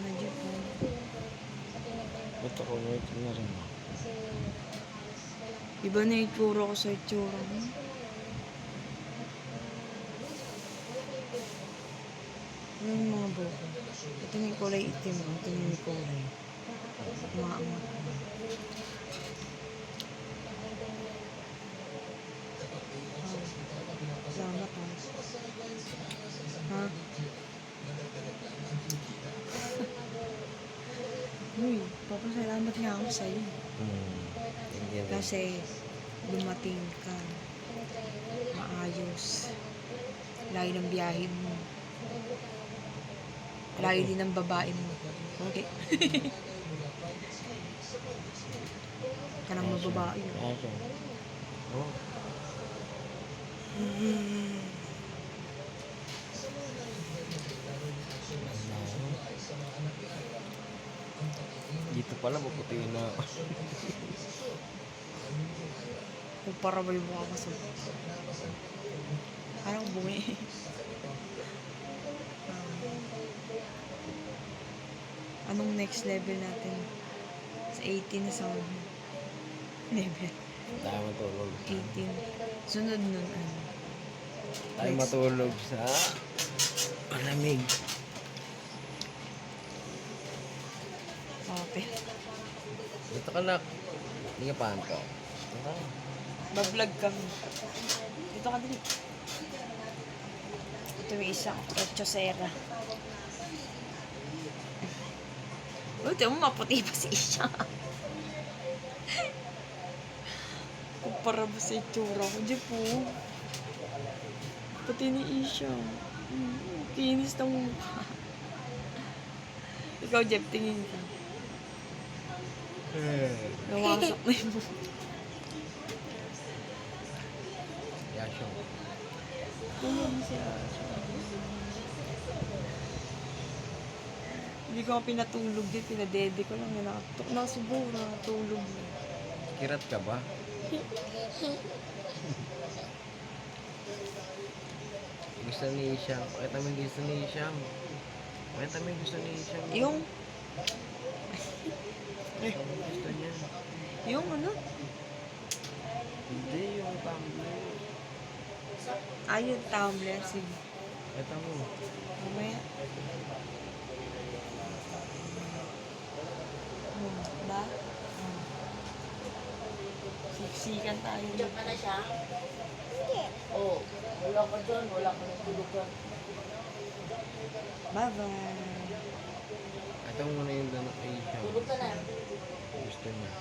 na dyan po. Ba't ako ito na rin? Iba na itsura ko sa itsura mo. Ano yung mga buko? Ito yung kulay itim. Ito yung kulay. Umaangat. Salamat ha. Ha? Uy, papasalamat nga ako sa'yo. Kasi dumating ka. Maayos. Layo ng biyahe mo. Layo din ng babae mo. Okay. Ka nang mababae. Aso. Oh. Dito pala maputi na. Comparable mo ako sa parang bumi. Anong next level natin? Sa 18 na sa level. Tayo matulog. 18. Sunod nun ano? Tayo Next. matulog sa malamig. Okay. Dito ka na. Hindi ka panto. Bablog kami. Dito ka dali. Ito yung isang Echosera. Uy, ito mo maputi pa si Isha. Kumpara ba sa itsura ko? Di po. Pati ni Isha. Kinis ng mukha. Ikaw, Jeff, tingin ka. Nawasak na yung mukha. Yasho. Tingin siya. Hindi ko pinatulog din, pinadede ko lang. Nakatok na subo, nakatulog. Kirat ka ba? Gusto ni Isham. Pakita mo yung gusto ni Isham. Pakita mo yung gusto ni Isham. Yung, Gusto niya. yung ano? Hindi, yung tumbler. Ayun, tumbler. Sige. Pakita mo. Mamaya. Ba? Siksikan tayo. Diyan ka na siya? Hindi. Oo. Wala ka dyan. Wala ka natulog ka. Bye-bye. Ito muna yung danak kay Isham. Tulog ka na. Gusto niya.